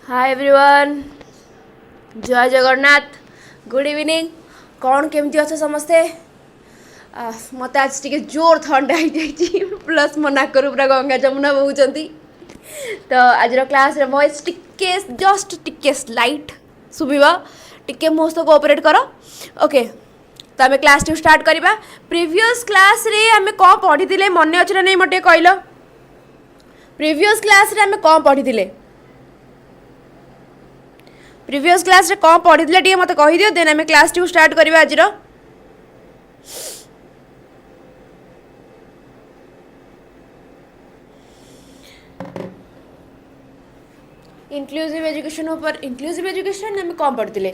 Hi everyone, जय Jagannath, good evening. कौन केमती अच्छे समस्ते? मत आज टे जोर थंडा हो प्लस मो नाकर पूरा गंगा जमुना बहुंट। तो आज क्लास वॉइस टिके जस्ट टिके स्लाइट शुभा टिके मो सह कोऑपरेट कर। ओके, तो आम क्लास टी स्टार्ट करवा। प्रीवियस क्लास रे आम कौन पढ़ी मन अच्छे ना नहीं मत कहल? प्रीवियस क्लास रे आम कौन पढ़ी? प्रीवियस क्लास रे कौन पढ़ी टे मत कहीदियो, देन आम क्लास टी स्टार्ट करवा। आज इनक्लूसिव एजुकेशन ऊपर इनक्लूसिव एजुकेशन आम कौन पढ़ी?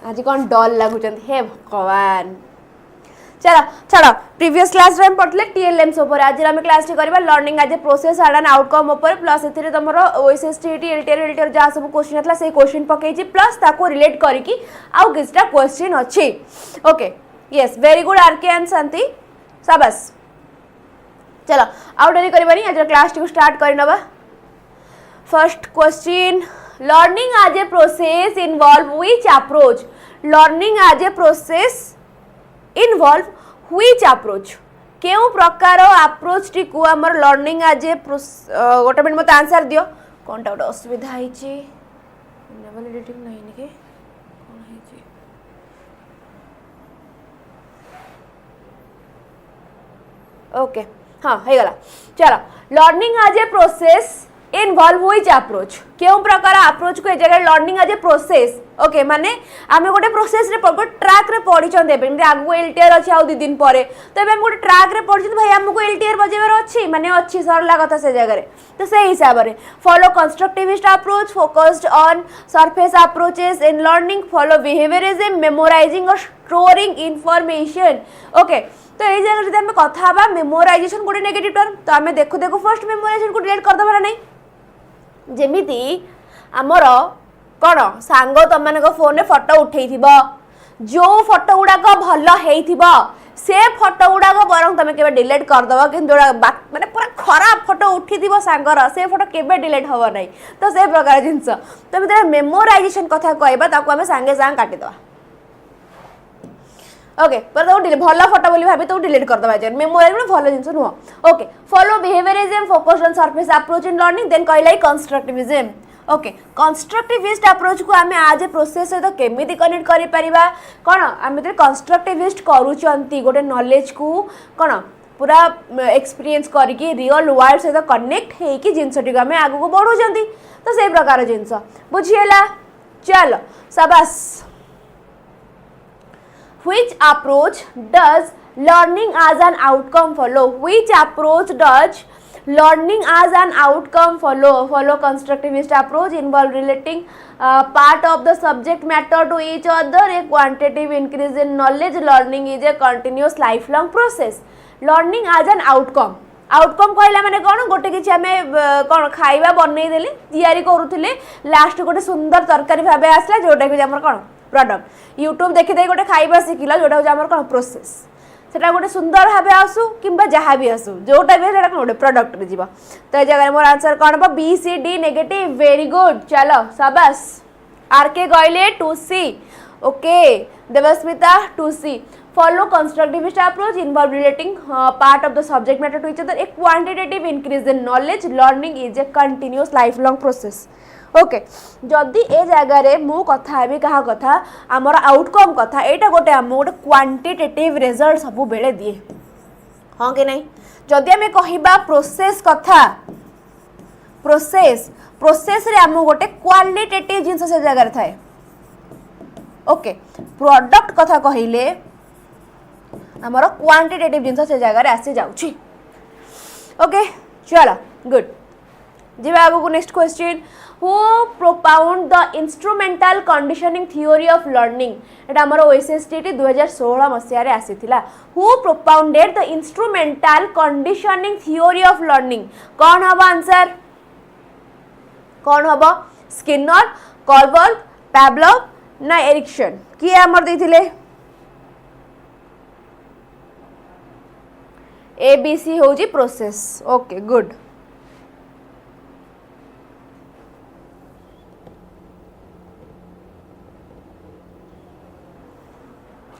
आज कौन डल लगुच हे भगवान। चलो छाड़, प्रीवियस क्लास रे हम पढ़ले टीएलएम्स ऊपर। आज आम क्लास टी करबा learning as a process and outcome ऊपर। प्लस एथिरे तमरो ओएसएसटी एलटीआर जहाँ सब क्वेश्चन आथला से क्वेश्चन पकेछि, प्लस ताको रिलेट करिकि आउ किछटा क्वेश्चन अछि। Okay, yes, very good RK and Shanti, शाबाश। चलो आउ डेरी करबानी, आज क्लास टी स्टार्ट करनबा। First question, learning as a process involve which approach? Learning as a process involve which approach? केउ प्रकार अप्रोच टी को हमर लर्निंग एज ए गोटे मिनट मत आंसर दियो। कोनटा गोटे असुविधा आइछि? इनेबल एडिटिंग नहीं निके कोन आइछि? ओके, हाँ हे गला। चलो, learning as a process involve which approach? केउ प्रकार अप्रोच को ए जगह learning as a process. Okay, माने आमे गोटे प्रोसेस रे ट्रैक रे पढ़ी चंदे बेंदे आगु एलटीआर अछि आउ 2 दिन परे, तो एबे हम गोटे ट्रैक रे पढ़ी भाई हमको एलटीआर बजेवर अछि माने अछि सरला कथा से जगह रे। तो से हिसाब रे follow constructivist approach focused on surface approaches in learning, follow behaviourism, memorising और स्टोरिंग इंफॉर्मेशन। ओके, तो ये जगह जब हम कथा बा मेमोराइजेशन गोटे नेगेटिव टर्म, तो आमे देखो देखो फर्स्ट मेमोराइजेशन को डिलीट कर दबा नहीं। जेमिति आमर कौन सांग तुम मान फोन में फटो उठे जो फटो गुड़ाक भल हो से फटो गुड़ाक बर तुम के डिलीट करदब, कि माने पूरा खराब फटो उठी सांगर से फटो के डिलीट हम ना। तो से प्रकार जिनस तुम तो मेमोराइजेशन कथा कहवा आम सांगे सांग काटिदवा। ओके, पर तो भल फटो बोली भाभी तो डिलीट करदबा। मेमोराइज भल जिनस नुह। Okay, follow behaviourism focused on surface approach in learning, then कहला कंस्ट्रक्टिविज्म। ओके, कंस्ट्रक्टिविस्ट अप्रोच को आम आज ए प्रोसेस सहित केमिति कनेक्ट करि परिबा? कौन आम कंस्ट्रक्टिविस्ट करूचंती गोटे नॉलेज को कौन पूरा एक्सपीरियंस करके रियल वर्ल्ड सहित कनेक्ट हेकि जिनसटी आम आगु बढ़ुचंती। तो से प्रकार जिनस बुझीला। चलो शाबाश। Which approach does learning as an outcome follow? Which approach does learning as an outcome follow? Follow constructivist approach involve relating part of the subject matter to each other, a quantitative increase in knowledge. Learning is a continuous lifelong process. Learning as an outcome, outcome कहला माने कौन गोटे किसी आम कौन खाइबा बनई देले तैयारी करूथिले, लास्ट गोटे सुंदर तरकारी भाबे आसला जोटा कि हमर कौन प्रोडक्ट। यूट्यूब देखि दे गोटे खाइबा शिखिला जोटा कि हमर कौन प्रोसेस, सेटा गोटे सुंदर भाबे आसु किंबा जहाँ भी आसु जोटा भी सेटा गोटे प्रोडक्ट रे जीवा। तो ए जगह मोर आंसर कौन बा? B C D negative. Very good, चलो शाबाश। आर के कहले 2C। Okay, Debasmita 2C। Follow constructivist approach involve relating part of the subject matter to each other, a quantitative increase in knowledge. Learning is a continuous lifelong process. Okay, जदि ए जगह रे मु कथा हेबी कहा कथा आमर आउटकम कथा, एटा गोटे आम गोटे क्वांटिटेटिव रिजल्ट सब बेले दिए, हाँ कि नहीं? जदि आम कहिबा प्रोसेस कथा, प्रोसेस रे आम गोटे क्वालिटेटिव जिनस से जगह रे थाए। ओके, प्रोडक्ट कथा कहिले आमर क्वांटिटेटिव जिनस से जगह आसी जाउछि। ओके, चलो गुड। जी आगु को next question, who propound the instrumental conditioning theory of learning? एटा हमर ओएसएसटी 2016 मसिया रे आसीथिला। Who propounded the instrumental conditioning theory of learning? कौन हबो आंसर? कौन हबो? स्किनर, कॉलबर्ग, पैवलोव ना एरिक्सन? किए हमर देथिले? ABC होउची प्रोसेस। Okay good.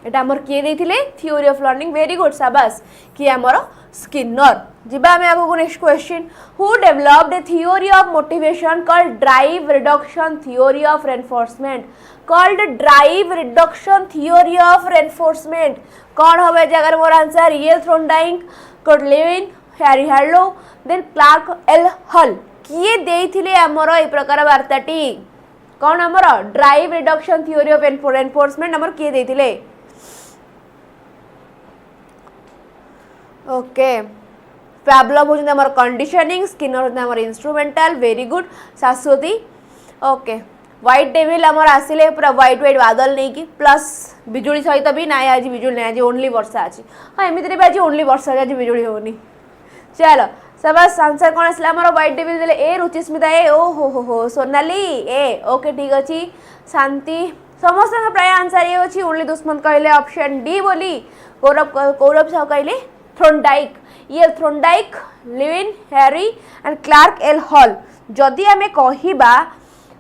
एटा हमर किए देथिले theory of learning very good शाबाश कि हमर स्किनर जिबा हमें आगो next question who developed a theory of motivation called drive reduction theory of reinforcement called drive reduction theory of reinforcement कौन होबे जगर मोर आंसर ये Thorndike Kurt Lewin Harry Harlow then Clark L Hull किए देथिले हमर ए प्रकार वार्ताटी कौन हमर drive reduction theory of reinforcement हमर किए देथिले ओके पैब्लव होजन हमर कंडीशनिंग स्किनर होजन हमर इंस्ट्रूमेंटल वेरी गुड शाश्वती ओके व्हाइट डेविल हमर आसिले पूरा व्हाइट व्हाइट बादल नहीं कि प्लस बिजुली सहित भी ना आज बिजुली नहीं आज ओनली वर्षा अछि हां एमिति भी आज ओनली वर्षा आज बिजुली होनी चलो सबस आंसर कोन आसला हमर व्हाइट डेविल देले ए रुचिस्मिता ए ओ हो सोनाली ए ओके ठीक अछि शांति समस्त प्राय आंसर ये अछि ओनली दुश्मन कहले ऑप्शन डी बोली कौरव साहब कहले थ्रोनडाइक ये Thorndike Lewin Harry and Clark L Hull जदि आमे कहिबा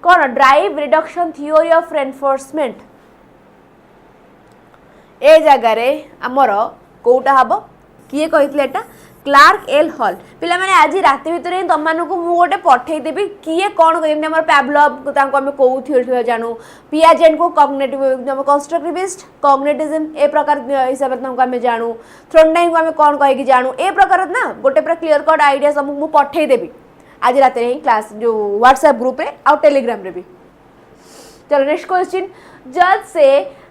कौन drive reduction theory of reinforcement ए जगह रे हमर कोटा हबो किए कहितले एटा क्लार्क एल हॉल पिला माने आज रात भीतर ही तुम मानक मु गोटे पठे देबी किए कौन कहते हमर पैब्लव तांको हमें को थ्योरी जानू पियाजेट को कॉग्निटिव कंस्ट्रक्टिविस्ट कॉग्निटिज्म ए प्रकार हिसाब से तांको हमें जानू थ्रोनडाइक को हमें कौन कह कि जानू ए प्रकार ना गोटे पूरा क्लियर कट आइडिया सब मु पठे देबी आज रात ही क्लास जो व्हाट्सएप ग्रुप रे और टेलीग्राम रे भी चलो नेक्स्ट क्वेश्चन जज से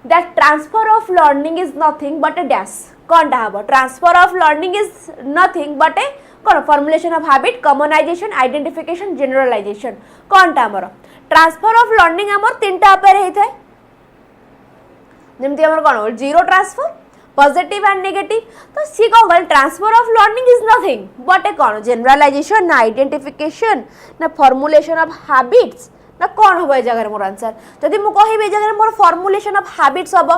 that transfer of learning is nothing but a dash कौन हम transfer of learning is nothing but a कौन formulation of habit commonisation identification generalisation कौन हमर ट्रांसफर ऑफ लर्निंग हमर तीनटा उपाय होता है जमती हमर कौन zero transfer positive and negative तो सी कौन कहल transfer of learning is nothing but a कौन जनरलाइजेशन ना आइडेंटिफिकेशन ना फॉर्मुलेशन ऑफ हैबिट्स ना कौन हम ए जगह मोर आंसर जदि मु कहिबे जगह मोर फॉर्मुलेशन ऑफ हैबिट्स हम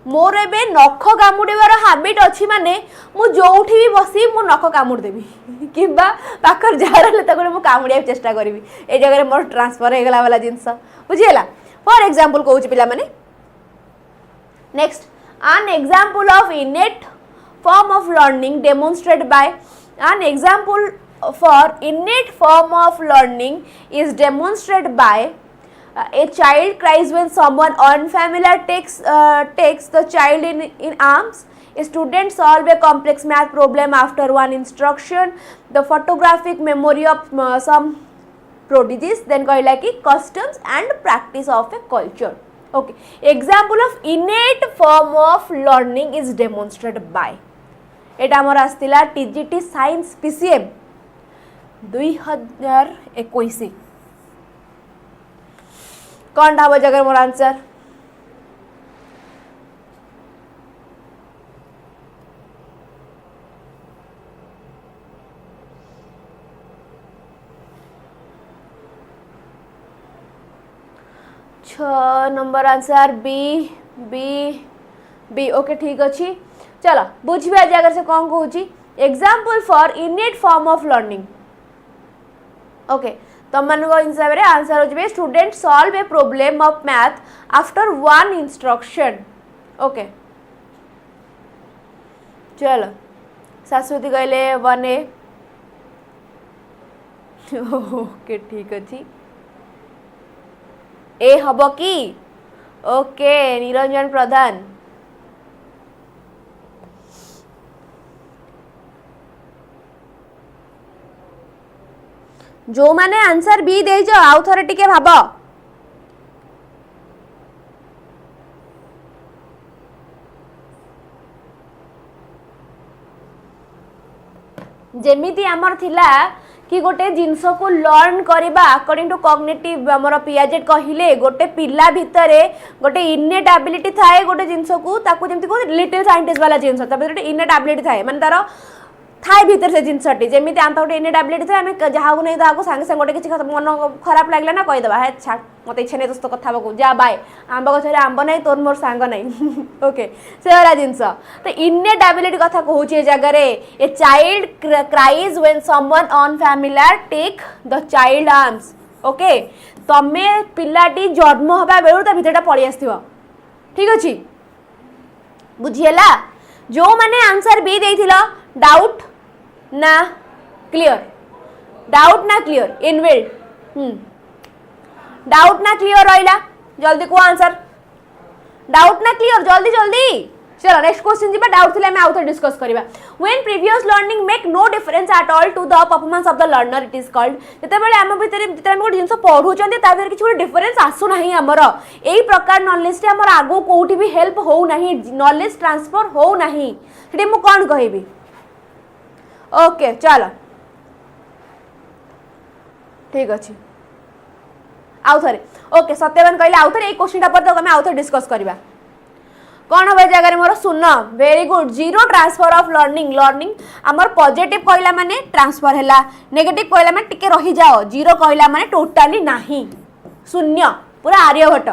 मोर एबे नख कामुड़ीबार हैबिट अछि माने मु जोठी भी बसी मु नख कामुड़ देबी किबा पाखर जार ले तको मु कामुड़िया चेष्टा करबी ए जगह मोर ट्रांसफर हे गला वाला जिंस बुझियला फॉर एग्जांपल कहूची पिला माने next an example of innate form of learning demonstrated by an example for innate form of learning is demonstrated by a child cries when someone unfamiliar takes the child in arms. A student solve a complex math problem after one instruction. The photographic memory of some prodigies. Then कहला कि customs and practice of a culture. Okay. Example of innate form of learning is demonstrated by. एटा हमर आस्तिला TGT science PCM 2021 कौन ढाबो जगह मोर answer number answer B B B okay ठीक अच्छी चलो बुझे आज अगर से कौन कहूँ example for innate form of learning okay तुम मान हिसाब से आंसर हो student solve a problem of math after one instruction okay चलो शाश्वती कहले 1A ओके ठीक अच्छी ए हब कि ओके निरंजन प्रधान जो माने आंसर बी दे जो आउ थरे टिके भाब जेमिति आमर थिला कि गोटे जिनस को लर्न करबा अकॉर्डिंग टू कॉग्निटिव हमर पियाजेट कहिले गोटे पिला भितरे गोटे इनेट एबिलिटी थाए गोटे जिनस को ताकू जेमति को लिटिल साइंटिस्ट वाला जिनस ता भितरे इनेट एबिलिटी थाए माने तार थाए भीतर से जिनसटी जेमिति आम गोटे इनेट एबिलिटी थाए आम जहाँ नहीं ताको सांगे सांगे गोटे किसी मन खराब लगला ना कहीदेवा है छाड़ मत इच्छा नहीं तो कथा जा बाय आंब गचर आंब ना तोर मोर सांग ना ओके से वाला जिनस तो इनेट एबिलिटी कथा कहूँ जगह a child cries when someone unfamiliar take the child arms okay तमे पिलाटी जन्म हवा बेलू ता भितरटा पड़ी आसथिबो ठीक अछि बुझीला जो माने आंसर बी देइथिलो डाउट ना क्लियर डाउट ना क्लियर इनबिल्ड डाउट ना क्लियर रहिला जल्दी को आंसर डाउट ना क्लियर जल्दी जल्दी चलो नेक्स्ट क्वेश्चन जीबा डाउट थिले हम आउथर डिस्कस करिबा when previous learning make no difference at all to the performance of the learner it is called जते बेले हम भितर भितर हम गोटे जिंस पढु चंदी ता भितर किछ डिफरेंस आसु नाही हमर एई प्रकार नॉलेज रे हमर आगो कोठी भी हेल्प हो नाही नॉलेज ट्रांसफर हो नाही सेठी मु कोन कहिबी ओके चलो ठीक अछि आउथरे ओके सत्यवान कहले आउथरे ए क्वेश्चन पर तो हम आउथर डिस्कस करिबा कौन हम जगह मोर सुन very good zero transfer of learning learning आमर पॉजिटिव कहला माने ट्रांसफर हैला नेगेटिव कहला माने टिके रही जाओ जीरो कहला माने टोटली नाही शून्य पूरा आर्यभट्ट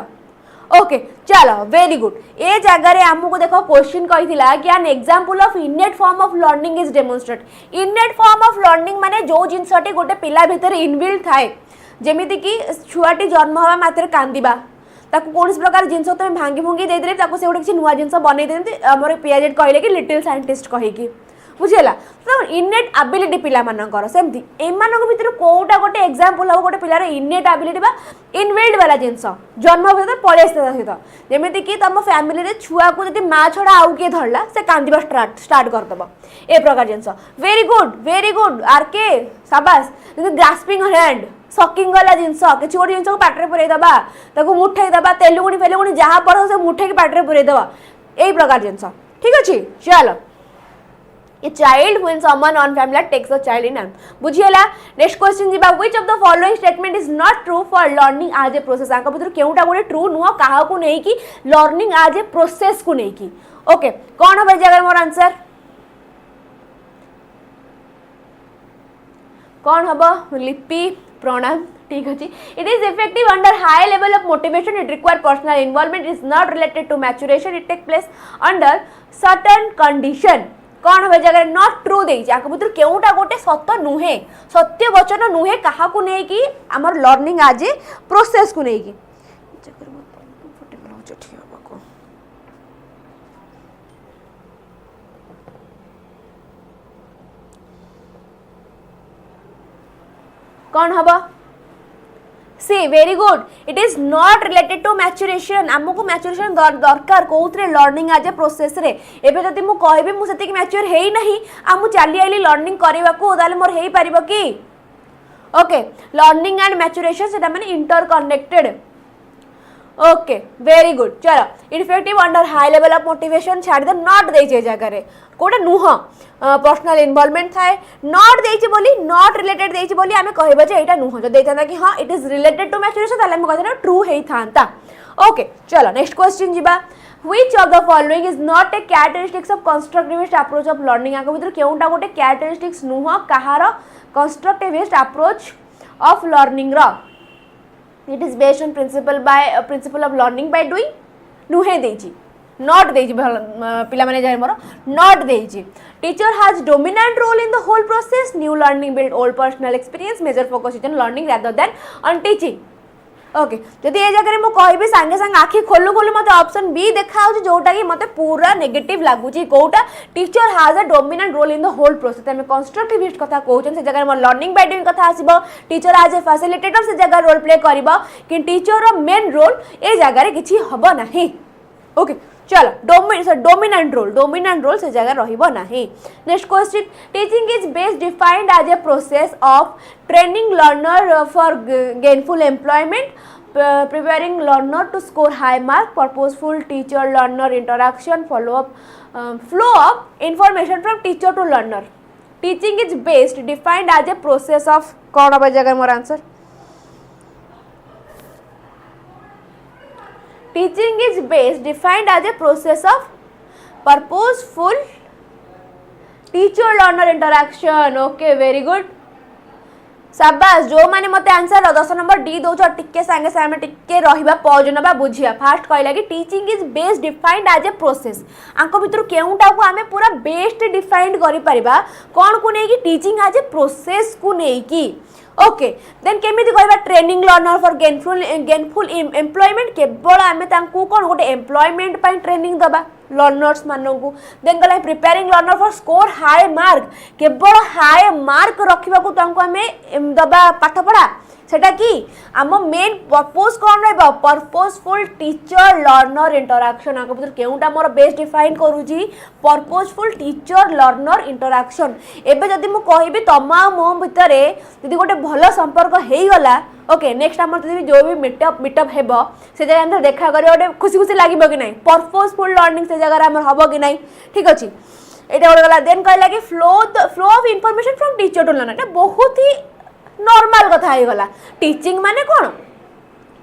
ओके चलो वेरी गुड ए जगह रे हमको देखो क्वेश्चन कहिथिला कि N example of इनेट form of learning is demonstrate इनेट form of learning माने जो जिंसटी गोटे पिला भीतर इनबिल्ट थाए जेमिति कि छुआटी जन्म हवा मात्र कांदिबा ताकू कौन प्रकार जिनस तुम भांगी भुंगी देदेले ताकू से गोटे किसी नुआ जिनस बनई देते आमर पियाजेट कहले कि लिटिल साइंटिस्ट कहीकि बुझेला तो इनेट एबिलिटी पिला मानकर सेमती एमानक भितर कोटा गोटे एग्जांपल हो गोटे पिलार इनेट एबिलिटी बा इनबिल्ड वाला जिनस जन्म भीतर पळे सहित जेमिति कि तुम फैमिली रे छुआ को जदि मां छडा आउ के धरला से कांदिबा स्टार्ट कर दबो ए प्रकार जिनस वेरी गुड आर के शाबाश ग्रास्पिंग हैंड सकिंग वाला जिनस किसी गोटे जिनस पाटे पुरे दबा ताको मुठे दबा तेलुगुणी फेलुगुणी जहाँ पढ़ो से मुठे की पाटे पुरे दबा यही प्रकार जिनस ठीक अच्छे चलो A child who in someone on family takes a child in hand बुझीला नेक्स्ट क्वेश्चन जीबा which of the following statement is not true for learning as a process आंका भीतर केउटा गोटे ट्रू नुह काहा को नहीं कि लर्निंग as a process को नहीं कि ओके कौन हो जगह मोर आंसर कौन हबो लिपि प्रणाम ठीक अछि it is effective under high level of motivation it require personal involvement is not related to maturation it take place under certain condition कौन हो जगह नॉट ट्रू देई जाक भीतर केउटा गोटे सत्य नुहे सत्य वचन नुहे काहा को नै कि हमर लर्निंग आज प्रोसेस को नै कि कौन हबा सी very good it is not related to maturation आमको मैच्योरेशन दरकार कोउतरे लर्निंग आज ए प्रोसेस रे एबे जति मु कहबी मु सेति कि मैच्योर हेई नहीं आ मु चाली आइली लर्निंग करबा को दाले मोर हेई परिबो कि ओके लर्निंग एंड मैच्योरेशन सेटा माने interconnected okay very good चलो effective under high level of motivation छाड़ दे नॉट दे जे जगह रे कोटा नुह पर्सनल इन्वॉल्वमेंट थाए नॉट देछि बोली नॉट रिलेटेड देछि बोली आमे कहबा जे एटा नुह जो देथाना कि हां it is related to maturation ताले हम कहना ट्रू हेई थांता ओके चलो नेक्स्ट क्वेश्चन जीबा which of the following is not a characteristics of constructivist approach of learning आको भीतर केउटा गोटे characteristics नुह कहार constructivist approach of learning रा it is based on principle of learning by doing नुहे देछि not देछि पिला माने जाय मोर not देछि teacher has dominant role in the whole process new learning build old personal experience major focus is on learning rather than on teaching okay जदि ए जगह मु कहबी संगे संग आखि खोलु खोलु मते ऑप्शन बी देखाउ जोटा कि मते पूरा नेगेटिव लागुची कोटा teacher has a dominant role in the whole process हम कंस्ट्रक्टिविस्ट कथा कहउछन से जगह म लर्निंग बाय डूइंग कथा आसीबो टीचर एज ए फैसिलिटेटर से जगह रोल प्ले करबो कि टीचर रो मेन रोल ए जगह रे किछि हबो नाही ओके चलो डोमिनेंट रोल से जगह रहिबो नाही next question teaching is best defined as a process of training learner for gainful employment preparing learner to score high mark purposeful teacher learner interaction flow of information from teacher to learner teaching is best defined as a process of कौन अब जगह मोर answer teaching is best defined as a process of purposeful teacher learner interaction okay very good शाबाश जो माने मते answer 10 number D दो टिके संगे सामे टिके रहिबा पौजन बा बुझिया फास्ट कहला कि teaching is best defined as a process आंको भितर केउटा को हमें पूरा बेस्ट डिफाइंड करि परिबा कोन को नै कि टीचिंग एज ए प्रोसेस को नै कि ओके देन केमिति कहबा training learner for gainful employment केवल आमे तांकू कोन गोटे एम्प्लॉयमेंट पई ट्रेनिंग दबा लर्नर्स मानू देन कहला preparing learner for score high mark केवल हाई मार्क रखा आमे दबा पाठ पढ़ा सेटा कि आम मेन पर्पज कौन रहा पर्पजफुल टीचर लर्नर इंटरैक्शन आगे भर केउटा मोर बेस्ट डिफाइन करूची पर्पजफुल टीचर लर्नर इंटरैक्शन एबे जदि मु कहबी तमा मो भितर जदि गोटे भल संपर्क हो गला ओके नेक्स्ट आम जो भी मीटअप हेबो से जगह हम देखा कर गोटे खुशी खुशी लगे कि नहीं पर्पजफुल लर्निंग से जगह हम हम कि नहीं ठीक अच्छे यहाँ गोटे गला देन कहला कि flow of information from teacher to learner बहुत ही नॉर्मल कथा हो गला टीचिंग माने कौन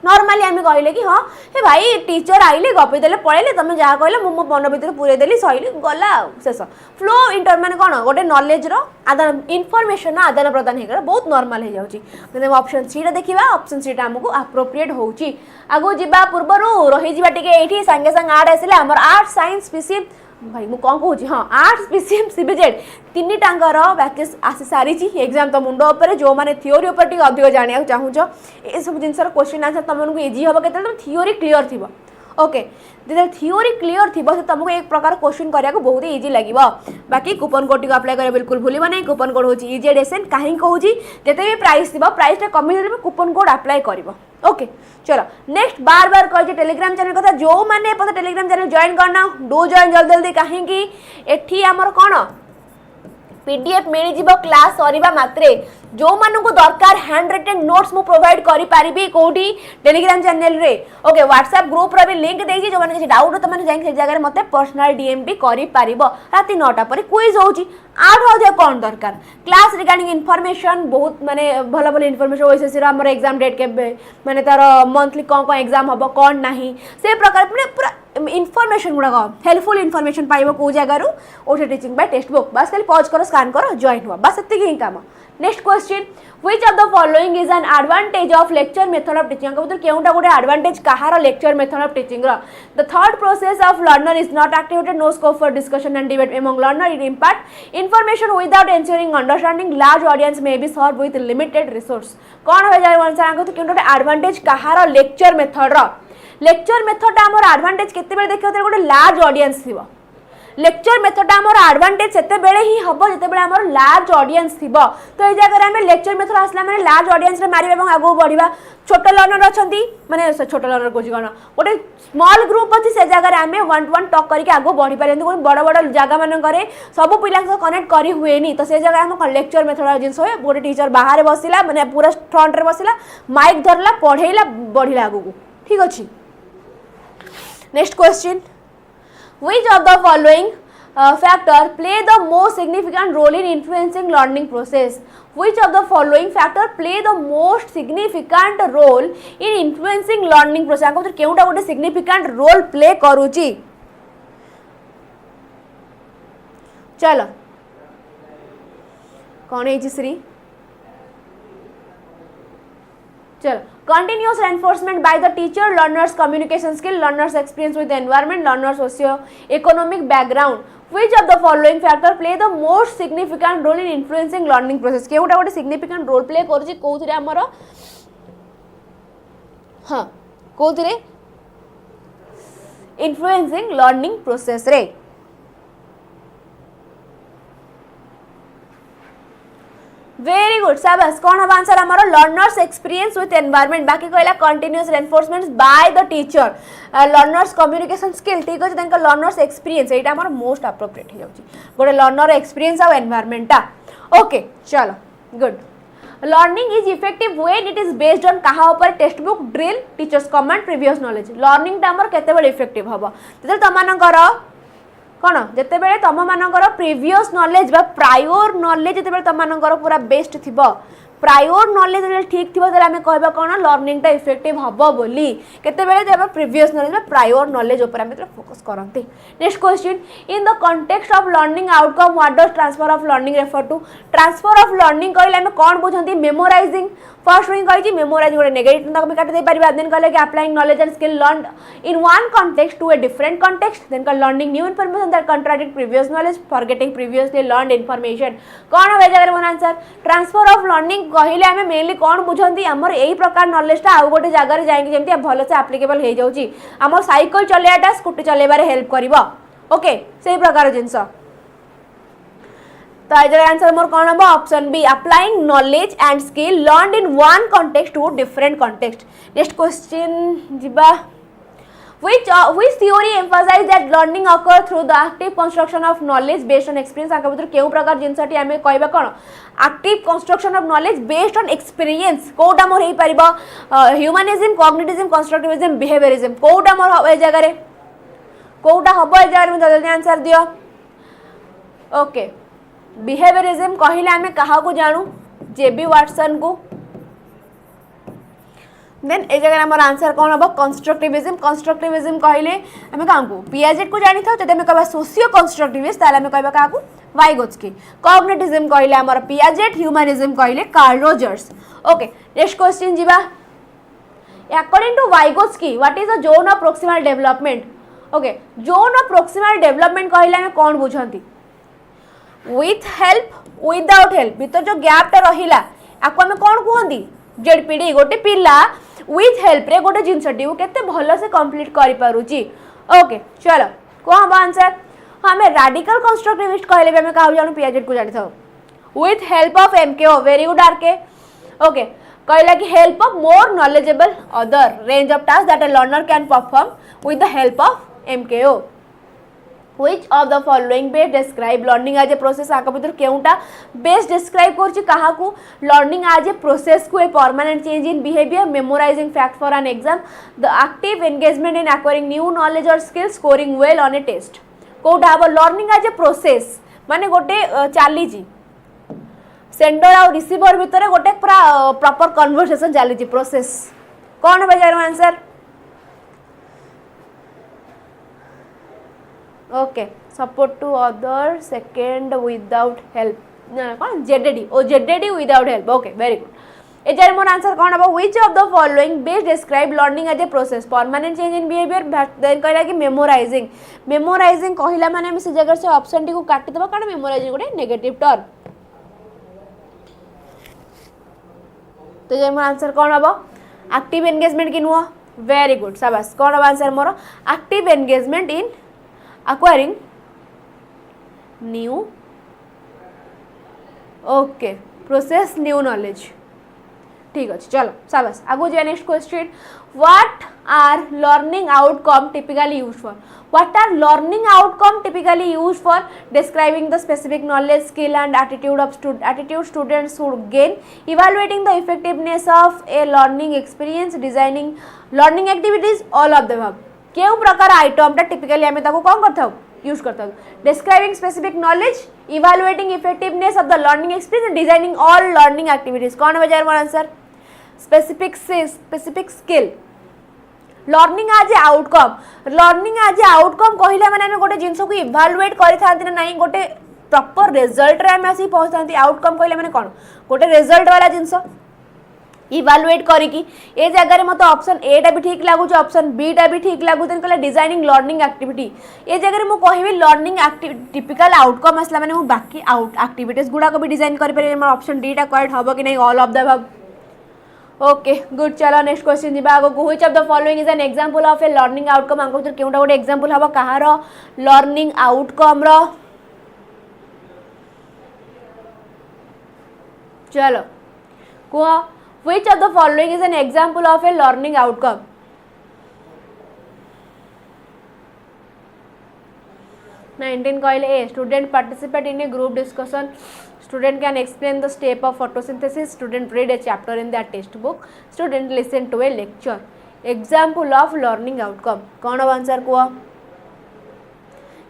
नॉर्मली आम कहले कि हाँ हे भाई टीचर आइले गपीदेले पढ़ेले तुम जहाँ कहले मो मन भर पूरेदेली सही गला शेष फ्लो इंटर माने कौन गोटे नॉलेज रो आदान इनफॉरमेशन आदान प्रदान हो बहुत नॉर्मल हो जाए ऑप्शन सी देखा ऑप्शन सी आमको अप्रोप्रिएट होची आगो जीवा पूर्वर रही ये सांगे सांगे आर्ट आसिले आमर आर्ट साइंस पीसीएम भाई मुझे कौन कहूँ हाँ आर्ट्स पीसीएम सीबीजेड तीन टांगर बैचेस आसी सारी एग्जाम तो मुंड उपर जो मैंने थ्योरी उपर अधिक जाना चाहूँ ये सब जिन क्वेश्चन आंसर तुमको इजी हम के थ्योरी क्लीयर थी ओके जो थ्योरी क्लीयर थी तुमको एक प्रकार क्वेश्चन करने को बहुत इजी लगे बाकी कूपन कोड टी अप्लाई करें बिल्कुल भूल नहीं कूपन कोड हूँ इजेडेसन कहीं कहूँ जिते भी प्राइस थी प्राइस कमी कूपन कोड अप्लाई कर ओके चलो नेक्स्ट बार बार कही टेलीग्राम चैनल कथा जो मैंने टेलीग्राम चैनल जॉइन करना डू जॉइन जल्दी जल्दी कहीं एठी आमर कौन पीडीएफ मिल जीव क्लास सरीबा मात्रे जो मानू दरकार हैंड रिटेन नोट्स मु प्रोवाइड करि पारिबी कोठी टेलीग्राम चैनल रे ओके व्हाट्सएप ग्रुप रे भी लिंक देछि जो माने किछि डाउट तो माने जाई से जगह रे मते पर्सनल डीएम भी करि पारिबो राती 9टा पर क्विज होछि आठ हो कौन दरकार क्लास रिगार्डिंग इनफॉरमेशन बहुत माने भल भल इनफॉरमेशन ओएसएससी रो हमर एग्जाम डेट के माने तार मंथली कौन एग्जाम हबो कौन नाही से प्रकार माने पूरा इनफॉरमेशन गुड़ा हेल्पफुल इनफॉरमेशन पाइबो को जगह ओटे टीचिंग बाय टेक्स्ट बुक बस खाली पॉज करो स्कैन करो जॉइन हुआ बस इतनी ही काम next question which of the following is an advantage of lecture method of teaching मतलब केउटा गोटे एडवांटेज कहार lecture method of teaching the third process of learner is not activated no scope for discussion and debate among learner in impact information without ensuring understanding large audience may be serve with limited resource कौन हो जाए answer आंको तो केउटा advantage कहार lecture method lecture method आमर advantage केते देखियो गोटे लार्ज ऑडियंस थी लेक्चर मेथड आमर एडवांटेज सेते बेले ही हबो जते बेले आमर लार्ज ऑडियंस थिबो तो ए जगह रे लेक्चर मेथड आसला माने लार्ज ऑडियंस रे मारिबा एवं आगो बढ़िबा छोट लर्नर अछंती माने छोट लर्नर को कोन गोटे स्मॉल ग्रुप अछि से जगह रे आमे 1 to 1 टॉक करके आगो बढ़ी पारे कोन बड़ बड़ जगह मानन करे सब पिला से कनेक्ट करी हुए नी तो से जगह हम लेक्चर मेथड जिंस होय गोटे टीचर बाहर बसिला माने पूरा फ्रंट रे बसिला माइक धरला पढेला बढ़िला आगो ठीक अछि next question which of the following factor play the most significant role in influencing learning process which of the following factor play the most significant role in influencing learning process को केउटा गोटे significant role play करूची चलो कौन है श्री चलो continuous reinforcement by the teacher learners communication skill learners experience with the environment learners socio economic background which of the following factor play the most significant role in influencing learning process केउटा गोटे significant role play करूची कोथिरे हमर हां कोथिरे influencing learning process रे very good शाबाश कौन हम answer हमारा learners experience with environment बाकी कहला continuous reinforcement by the teacher learners communication skill ठीक अछि तंका लर्नर्स एक्सपीरियंस एटा हमर मोस्ट अप्रोप्रिएट हो जाउची गोटे लर्नर एक्सपीरियंस आ एनवायरनमेंट ओके चलो good learning is effective when it is based on कहा ऊपर text book drill teachers command previous knowledge learning टा हमर केते बेले इफेक्टिव हबो जते तमानकर कौन जिते बड़े तुम मानकर प्रीवियस नॉलेज बा प्रायोर नॉलेज जिते बड़े तुम मानकर पूरा बेस्ट थिबो प्रायोर नॉलेज ठीक थी आम कहबा कौन लर्निंग टा इफेक्टिव हबो बोली केते बेले जब प्रीवियस नॉलेज में प्रायोर नॉलेज ऊपर हम फोकस करते next question in the context of learning outcome what does transfer of learning refer to transfer of learning कहले हम कौन बुझंती मेमोराइजिंग फर्स्ट विंग कही मेमोराइज गोटे नेगेटिव तक काट दे परिबा देन कहले कि applying knowledge and skill learned in one context to a different context then call learning new information that contradict previous knowledge forgetting previously learned information कौन है जगह one answer transfer of learning कहले आम mainly कौन बुझंती आमर यही प्रकार नॉलेजटा आउ गोटे जगार जाइए जमी भल से आप्लिकेबल हो जाऊँगी आम साइकिल चलैवाटा स्कूटी चलैबार हेल्प कर ओके से प्रकार जिनस तो आंसर मोर कौन हम option B applying knowledge and skill learned in one context to different context next question जीवा which theory emphasize that learning occur through the active construction of knowledge based on experience आके भीतर केउ प्रकार जिनसटी आमे कहबा कोन active construction of knowledge based on experience कोटा मोर हे परिबा ह्यूमनिज्म कॉग्निटिविज्म कंस्ट्रक्टिविज्म बिहेवियरिज्म कोटा मोर ए जगह रे कोटा हबो ए जगह में जल्दी आंसर दियो ओके बिहेवियरिज्म कहिले आमे कहा को जानू जेबी वाटसन को देन ए जगह हमारा आंसर कौन हम कंस्ट्रक्टिविज्म कंस्ट्रक्टिविज्म कहले आम क्या को पियाजेट को जानी था जब कह सोशियो कंस्ट्रक्टिविस्ट ताले कह क्या 𝐁𝐚𝐢𝐳 कॉग्निटिविज्म कहले आमर पियाजेट ह्यूमनिज्म कहले Carl Rogers okay next question जीवा according to 𝐁𝐚𝐢𝐳 what is the zone of proximal development okay zone of proximal development कहले आम कौन बुझंती विथ हेल्प विदाउट हेल्प भीतर जो गैपटा रहिला आको आम कौन कहंती जेडपीडी गोटे पिला विथ हेल्प रे गोटे जिनसटी केते भल से कंप्लीट करि पारुची ओके चलो को हम आंसर हमें रैडिकल कंस्ट्रक्टिविस्ट कहले हमें काहु जानू पियाजेट को जानि थाओ with help of MKO very good RK okay कहला कि help of more knowledgeable other range of task that a learner can perform with the help of MKO which of the following best describe learning as a process आका भीतर केउटा best describe करछि कहा को learning as a process को a permanent change in behavior memorizing fact for an exam the active engagement in acquiring new knowledge or skills scoring well on a test कोटा अब learning as a process माने गोटे चाली जी sender और receiver भीतर गोटे proper conversation चाली जी process कौन हो जाय answer okay support to other second without help कौन जेडेडी ओ ZPD without help okay very good ए जारे मोर आंसर कौन हम which of the following best describe learning as a process permanent change in behaviour then कहला कि memorising memorising कहला माने हम से जगह से ऑप्शन टी को काटी देबा कारण मेमोराइजिंग गोटे नेगेटिव टर्म तो जे मोर आंसर कौन हम एक्टिव एंगेजमेंट कि नुह वेरी गुड शाबाश कौन हम आंसर मोर एक्टिव एंगेजमेंट इन acquiring new okay process new knowledge ठीक अच्छे चलो शाबाश आगो जाए next question what are learning outcome typically use for what are learning outcome typically use for describing the specific knowledge skill and attitude students should gain evaluating the effectiveness of a learning experience designing learning activities all of the above केउ प्रकार आइटमटा typically आमे ताको कौन करथाउ use करथाउ describing specific knowledge evaluating effectiveness of the learning experience designing all learning activities कौन हो जाय मोर आंसर स्पेसिफिक स्किल लर्निंग आज ए आउटकम कहले माने आमे गोटे जिंस को इवैल्यूएट करि थांती ना नहीं गोटे प्रॉपर रिजल्ट रे आमे आसी पहुंचतांती आउटकम कहले माने कोन गोटे रिजल्ट वाला जिंस इवैल्यूएट करिकी ए जगह मत ऑप्शन ए टा भी ठीक लगुच ऑप्शन बी टा भी ठीक लगुच कहले डिजाइनिंग लर्निंग एक्टिविटी ए जगह मु कहबी लर्निंग टिपिकल आउटकम आसला माने मु बाकी आउट एक्टिविटीज गुडा को भी डिजाइन करि पारे हमर ऑप्शन डी टा करेक्ट हबो कि नहीं all of the above okay good चलो नेक्स्ट क्वेश्चन दिबा आगो which of the following is an example of a learning outcome आंको तो केउटा गोटे एग्जांपल हबो कहार लर्निंग आउटकम रो चलो को which of the following is an example of a learning outcome 19 कहले ए student participate in a group discussion student can explain the step of photosynthesis student read a chapter in their textbook student listen to a lecture example of learning outcome कौन answer को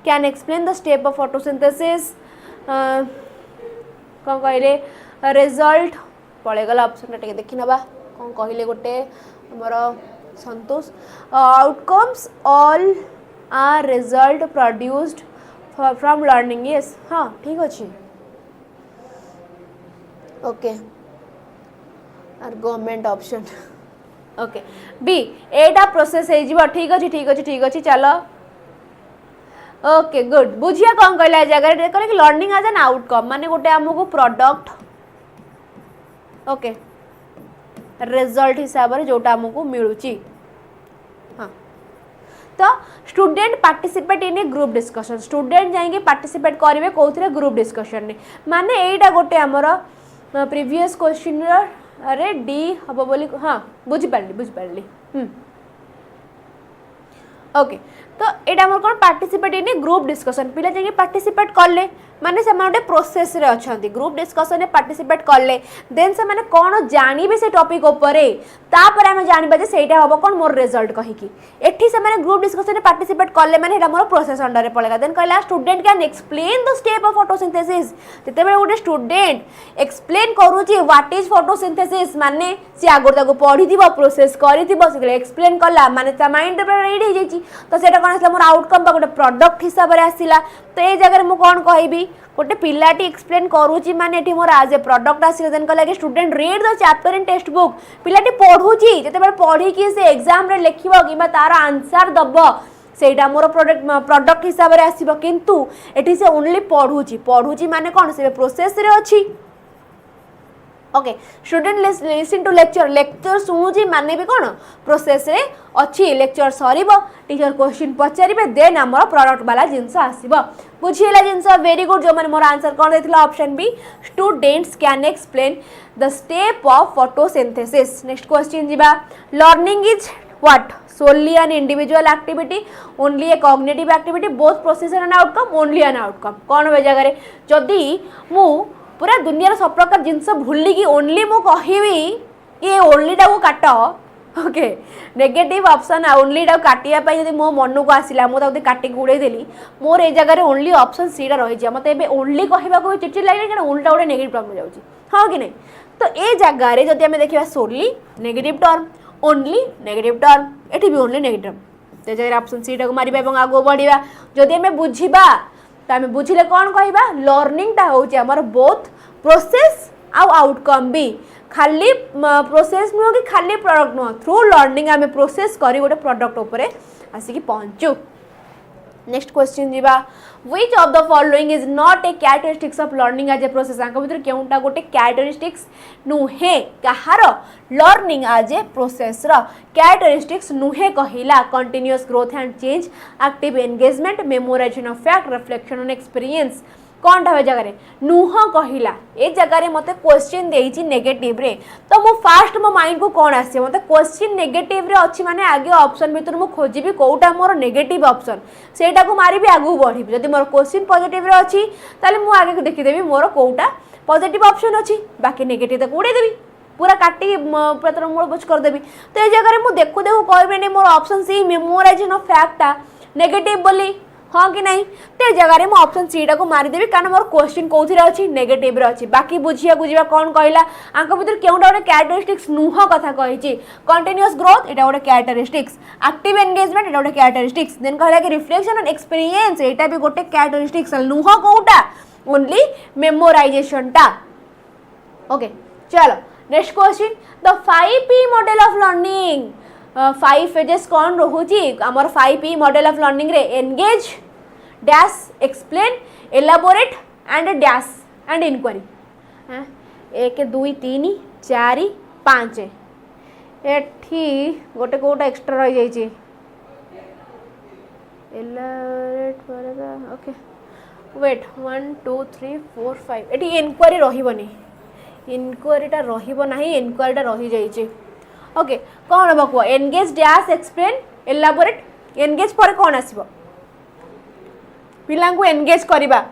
can explain the step of photosynthesis कौन कहले result पड़ेगला option टे देखि नबा कौन कहले गोटे हमर संतोष outcomes all are result produced from learning yes हाँ ठीक अच्छे okay are government option okay B एटा प्रोसेस हे जीव ठीक अच्छे चलो ओके गुड बुझिया कौन कहला जगह कहले कि लर्निंग एज एन आउटकम माने गोटे हमको प्रोडक्ट ओके रिजल्ट हिसाब से जोटा आमको मिलूची हाँ तो student participate in A group discussion student जाइए पार्टिसिपेट करेंगे कौन ग्रुप डिस्कशन में माने यहीटा गोटे आमर प्रीवियस क्वेश्चन अरे डी हम बोली हाँ बुझिपारि ओके तो यहाँ आम कौन participate in A group discussion पिला जाइए पार्टिसिपेट कले माने से गोटे प्रोसेस रे अच्छी ग्रुप डिस्कशन पार्टिसिपेट कले देन से माने कौन जानवे से टॉपिक उपरे तापर आम जानवा जे सेटा हम कौन मोर रिजल्ट कहीकि एठी से माने ग्रुप डिस्कशन पार्टिसिपेट कले माने एटा मोर प्रोसेस अंडर रे पड़ेगा देन कहला student can explain the step of photosynthesis जते बेले गोटे स्टूडेंट एक्सप्लेन करूची व्हाट इज फोटोसिंथेसिस माने से आगो ताको पढ़ी दिबो प्रोसेस करी दिबो से एक्सप्लेन कला माने ता माइंड रे रीड हो जाईची तो सेटा कोन आसला मोर आउटकम बा गोटे प्रोडक्ट हिसाब रे आसीला तो ए जगह मु कोन कहबी गोटे पिलाटी एक्सप्लेन करूची माने एठी मोर आज ए प्रोडक्ट आसीला देन कहला कि student read the chapter in textbook पिलाटी पढुची जते बेले पढी कि से एग्जाम रे लिखिबो किबा तार आंसर दबो सेटा मोर प्रोडक्ट हिसाब रे आसीबो किंतु एठी से ओनली पढुची माने कोन से प्रोसेस रे अछि okay student listen to lecture शुणुची माने भी कौन प्रोसेस रे अच्छी लेक्चर सरीब टीचर क्वेश्चन पचारे देन आमर प्रोडक्ट वाला जिनस आसब बुझीला जिनस वेरी गुड जो मैंने मोर आंसर कौन देथिला option B students can explain the step of photosynthesis next question जीवा learning is what solely an individual activity only a cognitive activity both process and outcome only an outcome कौन हो जगह जदि मु पूरा दुनिया सब प्रकार जिनस भूलिकी ओनली मु कहबी ये ओनली टा को काट ओके नेगेटिव ऑप्शन ओनली टा काटिया जब मो मन को आसला मुझे काटिक उड़ेदेली मोर ए जगह ओनली ऑप्शन सी टा रही है मतलब ओनली कहवा भी चिड़चिड़ लगे क्या ओनली गोटे नेगेटिव टर्म जाऊँगी हाँ कि नहीं तो ये जगार जब आम देखा solely negative term only negative term ये भी ओनली नेगेटिव तो जगह ऑप्शन सी टा को मारिबा और आगो बढ़िया जदि आम बुझा तो आम बुझे कौन कहवा लर्निंग टा हूँ आमर बोथ प्रोसेस आउटकम भी खाली प्रोसेस नुह कि खाली प्रोडक्ट नुह थ्रू लर्निंग आम प्रोसेस करी गोटे प्रोडक्ट उपरे आसिक पहुँचू नेक्स्ट क्वेश्चन जीवा which of the following is not a characteristics of learning as a process आंक भितर केउंटा गोटे कैरेक्टरिस्टिक्स नुहे कहार लर्निंग एज ए प्रोसेस रो कैरेक्टरिस्टिक्स नुहे कहिला continuous growth and change active engagement memorization of fact reflection on experience कौन टा जगह नुह कहला ए जगह मत क्वेश्चन देती नेगेटिव रे तो मो फास्ट मो माइंड को कौन आसे मत क्वेश्चन नेगेटिव रे अच्छी माने आगे ऑप्शन भीतर मु खोजी कौटा मोर नेगेटिव ऑप्शन सेटा को मारी आगू बढ़ी जब मोर क्वेश्चन पॉजिटिव रे अच्छी ताले मु आगे देखीदेवी मोर कौटा पॉजिटिव ऑप्शन अच्छी बाकी नेगेटिव तक उड़ेदेवी पूरा काटी पूरा मूल बुझ करदेवी तो ये जगह मु देखू देखू कहबे मोर ऑप्शन सी मेमोराइजेशन ऑफ फैक्टा नेगेटिव बोली हाँ कि नहीं तो जगह मैं ऑप्शन सी टा को मारिदेवी कारण मोर क्वेश्चन कौन अच्छी नेगेटिव रे अच्छी बाकी बुझा कौन कहला आंक भर केउटा गोटे कैरेक्टरिस्टिक्स नुह कथा कही कंटीन्यूअस ग्रोथ एटा गोटे कैरेक्टरिस्टिक्स एक्टिव एंगेजमेंट एटा गोटे कैरेक्टरिस्टिक्स देन कहला कि रिफ्लेक्शन ऑन एक्सपीरियंस एटा भी गोटे कैरेक्टरिस्टिक्स नुह कौटा ओनली मेमोराइजेशन टा ओके चलो next question the 5P model of learning 5 phases कौन रोची आमर 5P मॉडल ऑफ लर्निंग रे engage dash explain elaborate and dash and inquiry 1 2 3 4 5 एठी गोटे कोटा एक्स्ट्रा रही जाइए एलाबोरेट परेगा ओके वेट 1 2 3 4 5 एठी इनक्वारी रहिबनी इनक्वारीटा रहिबो नाही इनक्वारीटा रही जाइए ओके कौन हम कह engage dash explain elaborate engage पर कौन आसब पिला एनगेज करवा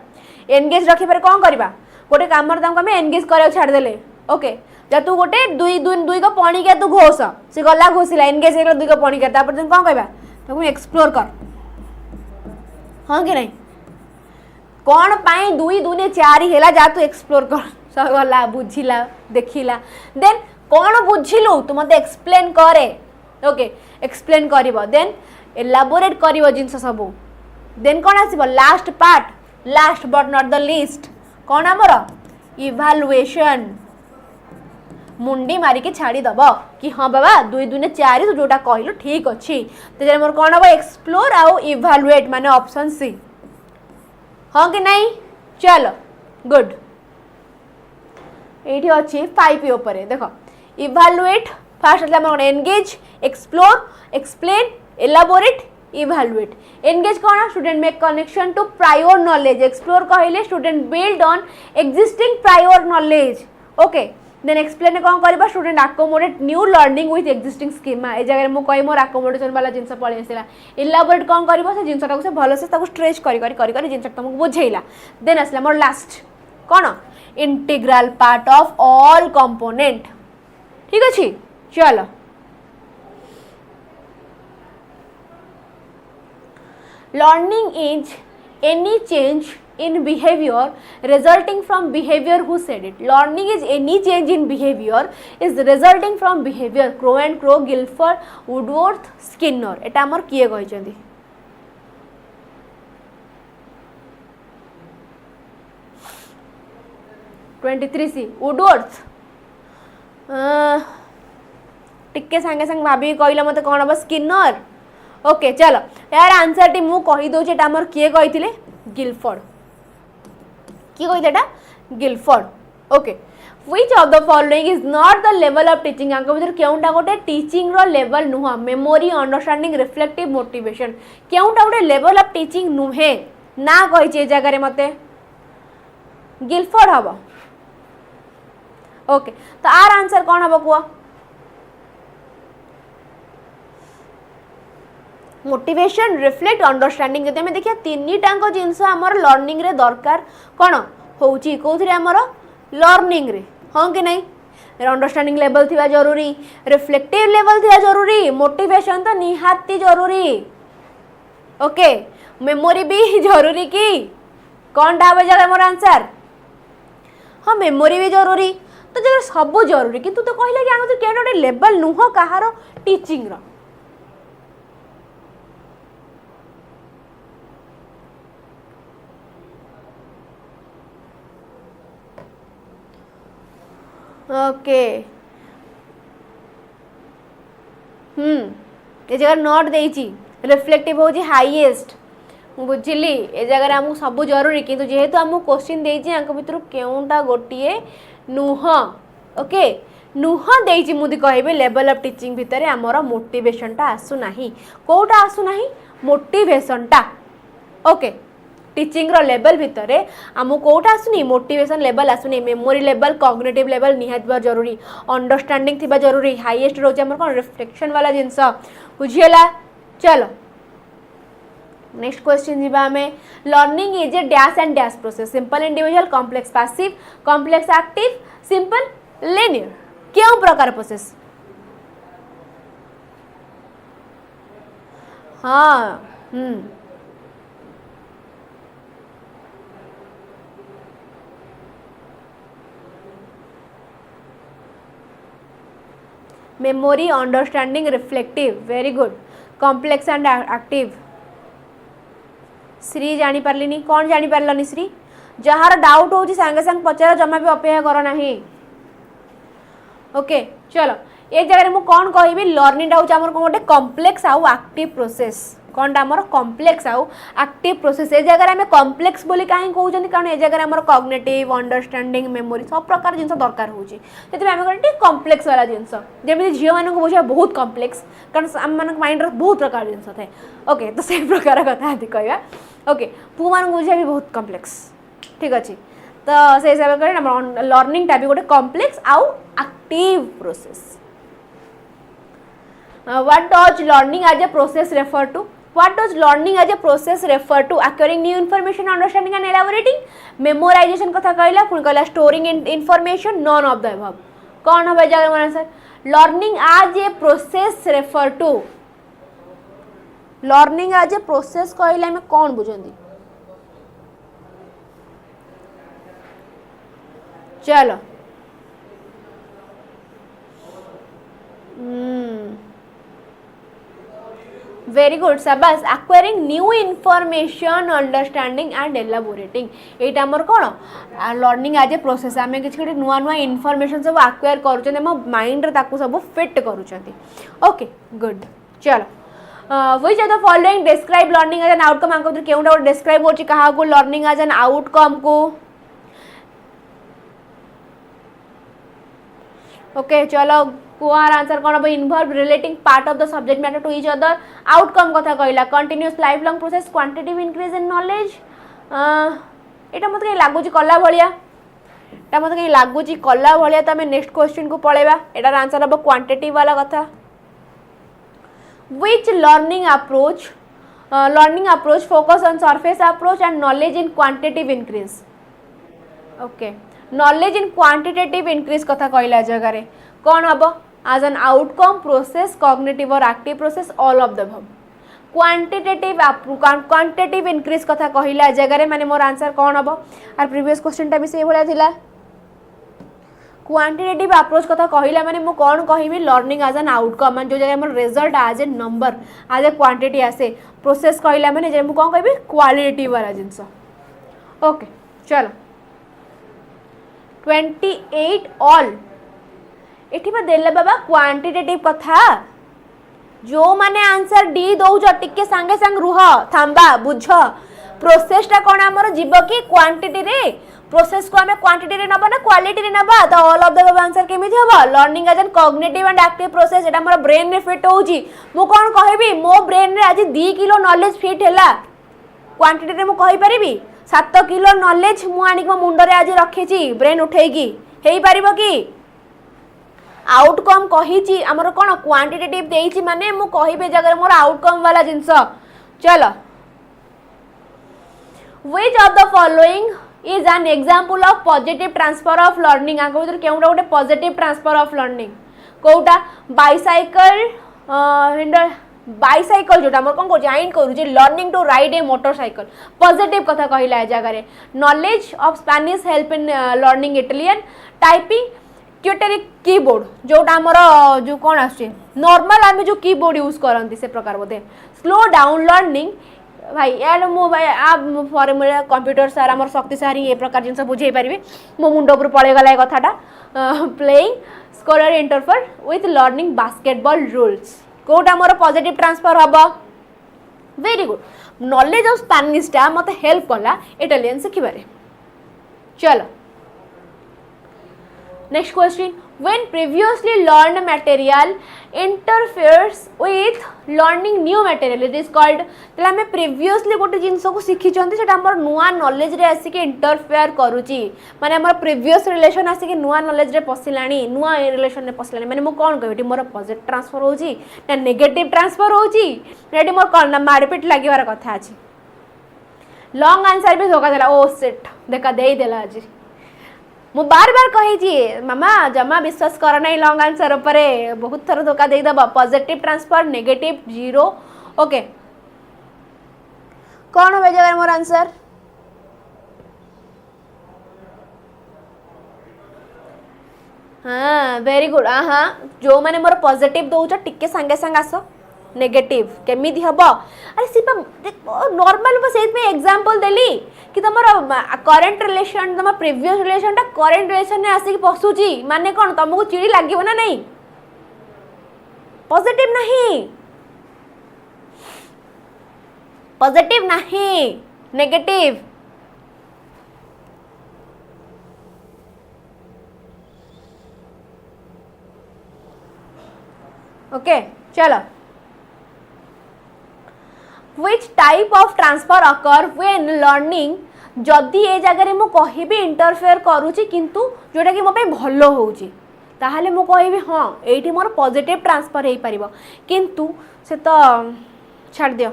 एनगेज रखी पर कौन करवा गोटे कम आम एनगेज कर छाड़देले ओके जब तू गोटे दुई को पणिका तू घोष सी गला घोषला एनगेज हो दुई को पणिका तुम कौन कहवा तुम एक्सप्लोर कर हाँ कि नहीं कौन पाई 2 2 4 है जा तू एक्सप्लोर कर सब गला बुझिला देखिला देन कौन बुझिलु तू मत एक्सप्लेन करे ओके एक्सप्लेन करिवो देन एलाबोरेट करिवो जिंस सब देन कौन आसीबो last part last but not the least कौन आमर इभालुएशन मुंडी मारिकी छाड़ी दब कि हाँ बाबा 2 2 4 तू जोटा कहलु ठीक अच्छी तो मोर कौन हम एक्सप्लोर आउ इभालुएट माने ऑप्शन सी हाँ कि नहीं चलो गुड ये अच्छी 5 उपरे देख इभालुएट फास्ट आम engage explore explain elaborate evaluate engage कौन student make connection to prior knowledge explore कहले student build on existing prior knowledge okay then explain कौन करबा student accommodate new learning with existing schema ए जगह मु कहि मोर accommodation वाला जिंस पळि आसिला इलाबोरेट कौन करबा से जिंसटा को से भलो से ताको स्ट्रेच करी जिंस तुमको बुझेइला देन आसला मोर लास्ट कौन integral part of all component ठीक अछि चलो learning is any change in behavior resulting from behavior who said it learning is any change in behavior is resulting from behavior crow and crow Guilford woodworth Skinner एटा हमर किए कहिसेंती 23C woodworth टिके संगे संग भाभी कहला मते कोन अब स्किनर ओके चलो यार आंसर टी मु कहि दउ छे हमर किए कहिथिले गिलफोर्ड की कहितेटा Guilford okay which of the following is not the level of teaching आंक भीतर केउंटा गोटे टीचिंग रो लेवल नुहा मेमोरी अंडरस्टैंडिंग रिफ्लेक्टिव मोटिवेशन केउंटा गोटे लेवल ऑफ टीचिंग नुहे ना कहि छे जगह रे मते गिलफोर्ड हबो ओके तो आर आंसर कोन हबो को मोटिवेशन रिफ्लेक्ट अंडरस्टैंडिंग जदि हमें देखिए तीन टांग जिनस आमर लर्निंग रे दरकार कौन होउची कोथरे आमर लर्निंग रे हाँ कि नहीं अंडरस्टैंडिंग लेवल थिबा जरूरी रिफ्लेक्टिव लेवल थिबा जरूरी मोटिवेशन तो निहाती जरूरी ओके मेमोरी भी जरूरी की कौन टा जगह मोर आंसर हाँ मेमोरी भी जरूरी तो जगह सब जरूरी किंतु तो कहले कि आम तो केन लेवल नुह कहार टीचिंग रो ओके ये जगह नोट देइची रिफ्लेक्टिव होची हाईएस्ट बुझिली ए जगह आमको सब जरूरी किंतु जेहेतु आमको क्वेश्चन देइची आंक भितर केउंटा गोटिए नुह ओके नुह देइची मुदी कहबे लेवल ऑफ टीचिंग भितर हमर मोटिवेशन टा आसु नाही कोटा आसु नाही मोटिवेशन टा ओके टीचिंग रो लेवल भितर आमको कोटा आसुनी मोटिवेशन लेवल आसुनी मेमोरी लेवल कॉग्निटिव लेवल निहात बार जरूरी अंडरस्टैंडिंग थिबा जरूरी हाईएस्ट रोज हमर कोन रिफ्लेक्शन वाला जिंस बुझियला चलो नेक्स्ट क्वेश्चन जीवा हमें learning is a dash and dash process simple individual complex passive complex active simple linear क्यों प्रकार प्रोसेस हाँ memory understanding reflective very good complex and active Shri जानी पारलिनी कौन जानी पारलनी श्री जहार डाउट हो सांगे सांग पचार जमा भी अपेक्षा कर ना ओके चलो ये जगह मुझे कौन कहि लर्निंग आमर गोटे कॉम्प्लेक्स आउ एक्टिव प्रोसेस कौन आमर कॉम्प्लेक्स आउ एक्टिव प्रोसेस ए जगह आम कॉम्प्लेक्स बोली कहीं कहते कारण ए जगह आमर कॉग्निटिव अंडरस्टैंडिंग मेमोरी सब प्रकार जिन दरकार होती आम गोटे कॉम्प्लेक्स वाला जिनस जमी झील मान बुझा बहुत कॉम्प्लेक्स कारण आम मान माइंड बहुत प्रकार जिन थाए ओके तो से प्रकार कथा कहवा ओके पु मान बुझा भी बहुत कॉम्प्लेक्स ठीक अच्छे तो से हिसाब से लर्निंग टा भी गोटे कॉम्प्लेक्स आउ active process what does learning as a process refer to What does learning as a process refer to? Acquiring new information, understanding and elaborating. Memorization कथा कहला पुन कहला storing information, none of the above. कौन है जगह मन answer? Learning as a process refer to. Learning as a process कहला में कौन बुझंदी? चलो वेरी गुड शाबाश acquiring new information understanding and elaborating एटा हमर कोन लर्निंग एज ए प्रोसेस आमे किछ गोटे नुआ नुआ इनफॉरमेशन सब एक्वायर करूछन हम माइंड रे ताकू सब फिट करूछन ओके गुड चलो which are the following describe learning as an outcome आंको केउटा डिस्क्राइब होची कहा को लर्निंग एज एन आउटकम को ओके चलो कुआर आंसर कौन हम involve relating part of the subject matter to each other outcome कथा कहला continuous life long process quantitative increase in knowledge एटा मत कहीं लागू कला भाया एटा मत कहीं लागू कला भाया तो आम नेक्स्ट क्वेश्चन को पलैबा एटार आंसर हम क्वांटिटेटिव वाला कथा which learning approach focus on surface approach and knowledge in quantitative increase okay knowledge in quantitative increase कथा कहला जगह कौन हम as an outcome process cognitive or active process all of the above quantitative increase कथा कहला जगह माने मोर answer कौन हम आर प्रीवियस क्वेश्चन टा भी से भलिया थिला क्वांटिटेटिव अप्रोच कथा कहला माने मु कौन कहबी लर्निंग एज एन आउटकम माने जो जगह मोर result as a number as a quantity आसे प्रोसेस कहला माने जे मु कौन कहबी क्वालिटी वाला जिंस ओके चलो 28 ऑल एठी बा देले बाबा क्वांटिटेटिव कथा जो माने आंसर डी दौज टिके संगे संग रुह थांबा बुझ प्रोसेस टा कोन हमर जीव की क्वांटिटी रे प्रोसेस को हमें क्वांटिटी रे नबा ना क्वालिटी रे नबा तो all of the above answer केमिति हबा learning as an cognitive and active process एटा हमर ब्रेन रे फिट होउची मु कोन कहबी मो ब्रेन रे आज 2 किलो नॉलेज फिट हैला क्वांटिटी रे मु कहि परिबी 7 किलो नॉलेज मु आनी को मुंड रे आज रखीची ब्रेन उठेगी हेई परिबो की आउटकम कही आमर कौन क्वांटिटेटिव देइछि माने मु कहिबे जगह मोर आउटकम वाला जिंस चलो which of the following is an example of positive transfer of learning आको भीतर केउटा गोटे पॉजिटिव ट्रांसफर ऑफ लर्निंग कोउटा बाइसाइकल बाइसाइकल जोटा मोर कोन को जॉइन करू जे learning to ride a motorcycle positive कथा कहिला जगह knowledge of Spanish help in learning Italian typing qwerty keyboard जोटा आमर जो कौन आस नॉर्मल आम जो कीबोर्ड यूज करती से प्रकार बोधे स्लो डाउन लर्निंग भाई यार मो भाई आप फॉर मेरे कंप्यूटर सार आम शक्ति सार ये प्रकार जिन बुझे पारि मो मुंड उपर पड़ेगला कथाटा playing soccer interfere with learning basketball rules कोटा मोर पॉजिटिव ट्रांसफर हम very good knowledge of Spanish टा मत हेल्प कला इटालियन शिखिबारे चलो next question when previously learned material interferes with learning new material it is called तले हमें previously गोटे जिंस को शिखी चंती सेटा हमर नुआ नॉलेज रे आसी के इंटरफेयर करूची माने हमर प्रीवियस रिलेशन आसी के नुआ नॉलेज रे पसिलानी नुआ रिलेशन रे पसिलानी माने मो कोन कहबी मोर पॉजिटिव ट्रांसफर होची ना नेगेटिव ट्रांसफर होची रेडी मोर कोन ना मारपिट लागिवार कथा अछि लॉन्ग आंसर भी धोका देला ओ शिट देखा देई देला आज मु बार बार कही मामा जमा विश्वास कर ना लॉन्ग आंसर उपरे बहुत थर धोखा दे दबा पॉजिटिव ट्रांसफर नेगेटिव 0 ओके कौन हो जगह मोर आंसर हाँ वेरी गुड हाँ जो मैंने मोर पॉजिटिव दौच टिके संगे संग आस नेगेटिव केमिति हबो अरे सिपा नॉर्मल बस एत में एग्जांपल देली कि तमर करंट रिलेशन तम प्रीवियस रिलेशन टा करंट रिलेशन ने आसी पसुची माने कोन तुमको चिड़ी लागिवो ना नहीं पॉजिटिव नहीं नेगेटिव ओके चलो which type of transfer occur when learning जदि ए जगह मु कहिबी इंटरफेयर करूची किंतु जोटा कि मो पे भलो होउची ताहाले मु कहिबी हां एठी मोर पॉजिटिव ट्रांसफर हेई परिबो किंतु से तो छाड़ दियो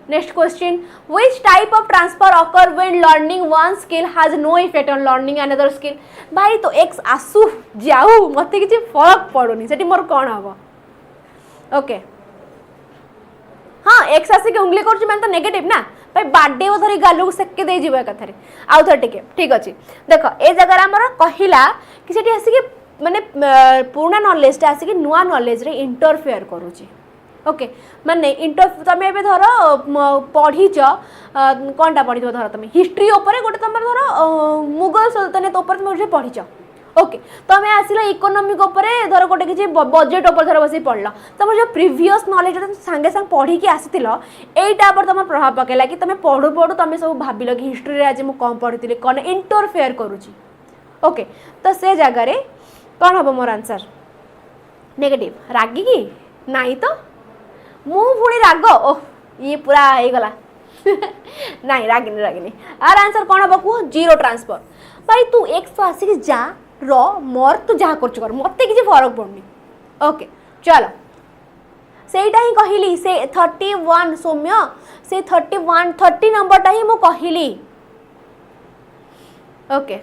next question which type of transfer occur when learning one skill has no effect on learning another skill भाई तो एक्स आसु जाऊ मते किछि फरक पड़ोनी सेठी मोर कोन हबो ओके हाँ एक्स आसिक उंगली कर तो नेगेटिव ना भाई बाडे धरी गालू सेके दे जीव कथारे आउ थर टिके ठीक अच्छे देख ए जगह आमर कहला कि सेठी आसिक माने पुराना नॉलेज टा आसिक नुआ नॉलेज रे इंटरफेयर करूची ओके माने तुम ए धर पढ़ीच कौनटा पढ़ी धर तुम हिस्ट्री उपरे गोटे तुम धर मुगल सल्तनत उपर तुम पढ़ीच ओके तुम आसिल इकोनॉमिक उपरे धर गोटे किसी बजेट उपर धर बस पढ़ल तुम जो प्रीवियस नॉलेज सांगे सांग पढ़ी की आसीथिल एटा पर तुम प्रभाव पकेला कि तुम पढ़ू पढ़ू तुम सब भाविल कि हिस्ट्री रे आज मु कम पढ़ी कौन इंटरफेयर करूची ओके तो से जगह कौन हम मोर आंसर नेगेटिव रागी की नहीं तो मु पुणी राग ओ ये पूरा हो गला नहीं रागिनी रागिनी आर आंसर कौन हम कह जीरो ट्रांसफर भाई तू एक्स तो आसिक जा मोर तू जहाँ कर मत किसी फरक पड़नी ओके चलो सेटा ही कहली से 31 सौम्य से 30 नंबरटा ही मु कहली okay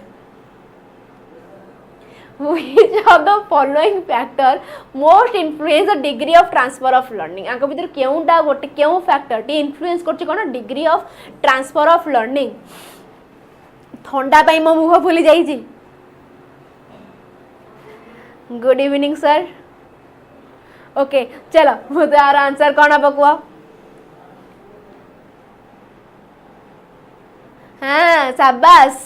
which of the following factor most influence the degree of transfer of learning आंक भीतर केउंटा गोटे केउ फैक्टर टी इन्फ्लुएंस करछि कोन degree of transfer of learning ठंडा पाई मो मुह फुली जाई छी गुड इवनिंग सर ओके चलो मुझे आर आंसर कौन अब कुआ हाँ शाबाश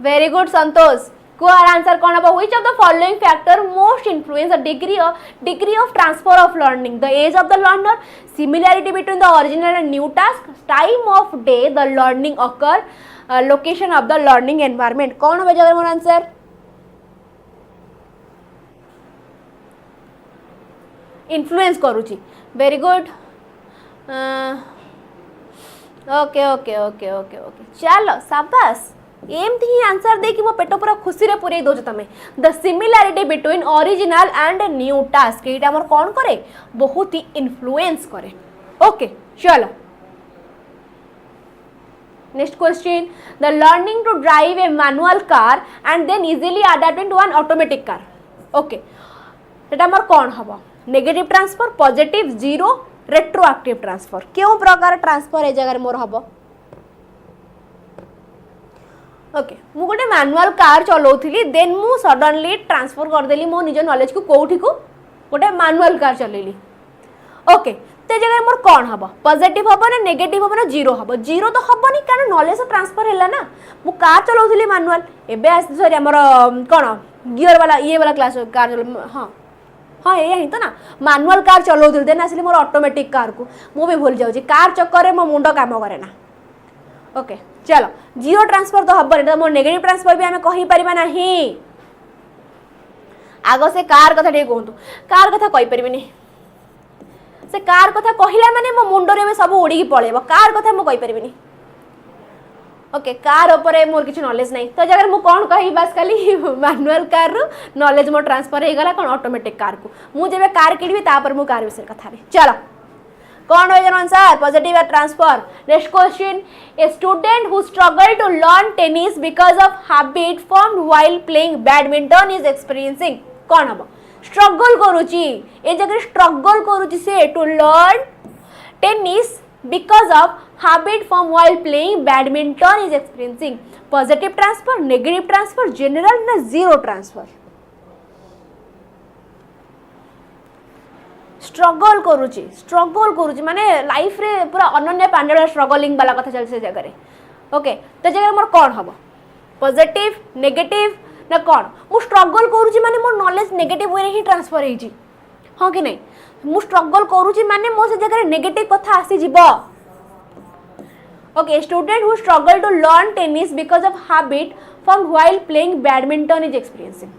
वेरी गुड संतोष को आर आंसर कौन अब which of the following factor most influence the degree of transfer of learning the age of the learner similarity between the original and new task time of day the learning occur location of the learning environment कौन हो जाएगा मोर answer influence करूची very good okay okay okay okay okay चलो शाबाश एमती ही answer दे कि मो पेट पूरा खुशी रे पूरे दोछ तमे the similarity between original and new task एटा हमर कोन करे बहुत ही इन्फ्लुएंस करे ओके चलो next question the learning to drive a manual car and then easily adapt to an automatic car okay एटा हमर कोन हबो negative transfer positive zero retroactive transfer क्यों प्रकार ट्रांसफर ए जगह मोर हम ओके मु गोटे मैनुअल कार चलाऊली देन मु सडनली ट्रांसफर करदेली मो निज नॉलेज को कोठी को गोटे मैनुअल कार चलेली ओके ते जगह मोर कौन हम पॉजिटिव हम ना नेगेटिव हम ना जीरो हम जीरो तो हेनी कारण नॉलेज ट्रांसफर है ना मु कार चलाऊली मैनुअल एवं सॉरी आमर कौन गियर वाला ये वाला क्लास कार हाँ हाँ यही तो ना मैनुअल कार चलाऊल देन आसिली मोर ऑटोमेटिक कार को मु भी भूल जाऊँ कार चक्कर मो मुंड काम करे ना ओके चलो जीरो ट्रांसफर तो हम तो मोर नेगेटिव ट्रांसफर भी आम कहीपर ना आग से कार कथा टे कहतु कार कथा कहीपरि से कार कथा कहला माने मो मुंडरे सब उड़ी पलैब कार कथा मु कहीपरि ओके कार उपरे मोर किसी नॉलेज नहीं तो जगह मु कौन कही बस खाली मैनुअल कार रु नॉलेज मोर ट्रांसफर हो गला कौन ऑटोमेटिक कार को मु जेबे कार किणबी तापर मु कार विषय कथा रे चलो कौन हो जानो answer positive transfer next question a student who struggle to learn tennis because of habit formed while playing badminton is experiencing कौन हम स्ट्रगल करूची ए जगह स्ट्रगल करूची से to learn tennis because of habit formed while playing badminton is experiencing positive transfer negative transfer general na zero transfer struggle करूची माने life रे पूरा अनन्य पांडे स्ट्रगलिंग वाला कथा चल से जगह रे ओके तो जगह मोर कौन हम पॉजिटिव नेगेटिव ना कौन मु स्ट्रगल करूची माने मोर नॉलेज नेगेटिव वे ही ट्रांसफर हे जी हां कि नहीं मु स्ट्रगल करूची माने मो से जगह नेगेटिव कथा आसी जीवो okay student who struggle to learn tennis because of habit formed while playing badminton is experiencing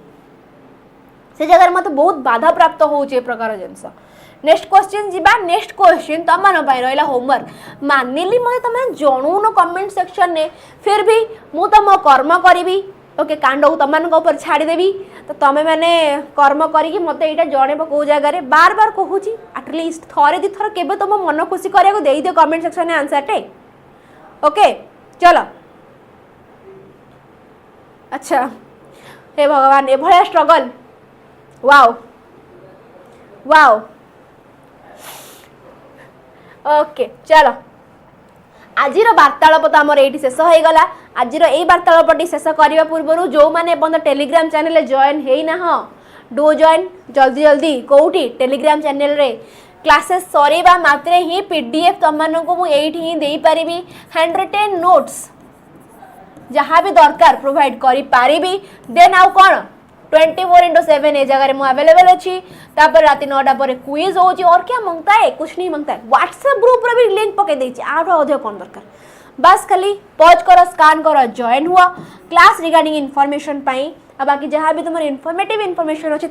से जगह मत बहुत बाधा प्राप्त होचे प्रकार जिंस नेक्स्ट क्वेश्चन जीबा नेक्स्ट क्वेश्चन तमन पाई रहला होमवर्क मानिली मते तमे जणुनो कमेंट सेक्शन ने फिर भी मु तम कर्म करिवि ओके कांड तुम ऊपर छाड़देवी तो तुम्हें मैंने कर्म करी मत यहाँ जनब कौ जगार बार बार कहूँ आटलिस्ट थरे दी थर के तुम मन खुशी कराया दे दियो कमेंट सेक्शन में आंसर टे ओके चलो अच्छा हे भगवान ए भाया स्ट्रगल वाओ वाओ ओके चलो आज वार्तालाप तो आमर ये शेष हो गला आज यही वार्तालापटी शेष करने पूर्व जो मैंने टेलीग्राम चैनल जॉइन है डू जॉइन जल्दी जल्दी कौटी टेलीग्राम चैनल रे क्लासेस सरीबा मात्रे ही पीडीएफ तुमको मुझे दे पारिबी हैंड रिटेन नोट्स जहाँ भी दरकार प्रोवाइड करी पारिबी देन आउ कौन 24/7 ए जगह मुझे अवेलेबल अच्छी तापर रात 9टा पर क्विज होची और क्या मांगता है कुछ नहीं मांगता है व्हाट्सएप ग्रुप रे भी लिंक पके देछि आठ अधिक कौन दरकार बस खाली पॉज करो स्कैन करो जॉइन हुआ क्लास रिगार्डिंग इन्फॉर्मेशन पाई आ बाकी जहाँ भी तुम इनफॉर्मेटिव इनफॉरमेशन अच्छी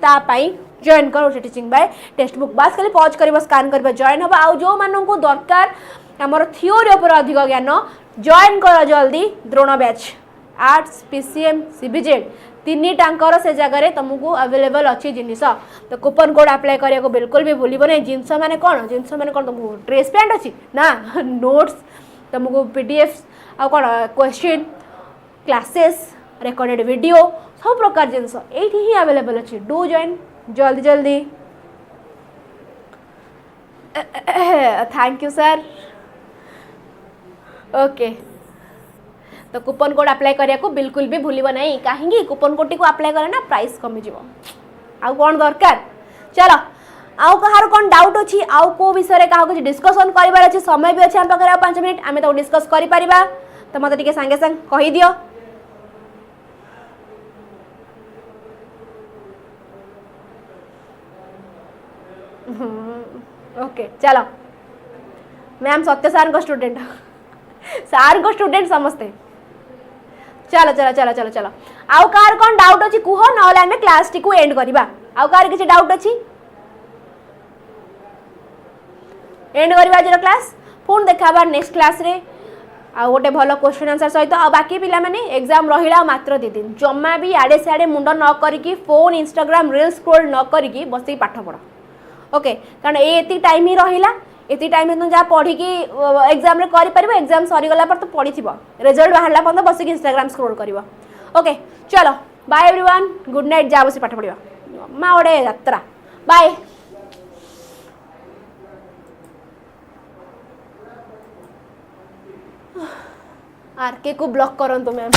जॉइन करो टीचिंग बाय टेक्स्ट बुक बास खाली पॉज कर स्कान कर जॉइन हम आउ जो मानू दरकार आमर थियोरी उपर अधिक ज्ञान जॉइन कर जल्दी Drona batch arts PCM CBZ तीन टांकर से जगह तुमको अवेलेबल अच्छी जिनस तो कूपन कोड अप्लाई करने बिल्कुल भी भूल नहीं जिनस मैंने कौन तुमको ड्रेस पैंट अच्छी ना नोट्स तुमको पीडीएफ आ कौन क्वेश्चन क्लासेस रिकॉर्डेड वीडियो सब प्रकार जिनस ये ही अवेलेबल अच्छी डू जॉइन जल्दी जल्दी थैंक यू सर ओके तो कूपन कोड अप्लाई करने को बिल्कुल भी भूल नहीं कहीं कूपन कोड टी अप्लाई करे ना प्राइस कमिज आउ कौन दरकार चलो आउ कहार कौन डाउट अच्छी आउ को विषय क्या कुछ डिस्कसन करार अच्छे समय भी अच्छे आम पाखे 5 मिनट आम तो डिस्कस करा तो मत टे सांगे सांग कहीदि ओके चलो मैम सत्य सार को स्टूडेंट सार को स्टूडेंट समस्ते चलो चलो चलो चलो चलो आउ कार कौन डाउट अच्छी कुह ना आम क्लास टी एंड करवा आउ कार किसी डाउट अच्छी एंड करवा आज क्लास पुणी देखा नेक्स्ट क्लास रे आ गोटे भल क्वेश्चन आंसर सहित आ बाकी पिला माने एग्जाम रहिला मात्र 2 दिन जम्मा भी आड़े सियाड़े मुंड न करिकी फोन इंस्टाग्राम रील स्क्रॉल न करिकी बसी पाठ पढ़ ओके कारण ये टाइम ही रहिला ये टाइम तुम जहाँ पढ़ी एग्जाम रे करि परिबो एग्जाम सरी गला पर तो पढ़ी थिबो रिजल्ट बाहरला पर बस इंस्टाग्राम स्क्रॉल करिवो ओके चलो बाय एवरीवन गुड नाइट जा बसी पाठ पढ़िबा मा ओडे यात्रा बाय आरके को ब्लॉक करंतु मैम